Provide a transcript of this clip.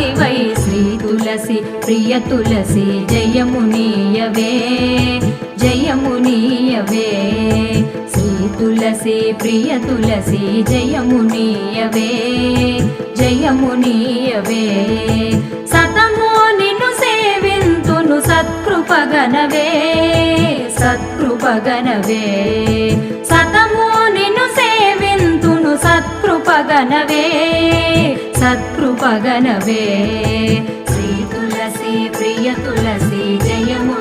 పార్వతివై శ్రీ తులసి ప్రియ తులసి జయమునీయవే జయమునీయవే శ్రీ తులసి ప్రియ తులసి జయమునీయవే జయమునీయవే సతము నిన్ను సేవింతును సత్కృపగనవే సత్కృపగనవే సతము నిన్ను సేవింతును సత్కృపగనవే సత్కృపగనవే శ్రీ తులసి ప్రియ తులసి జయము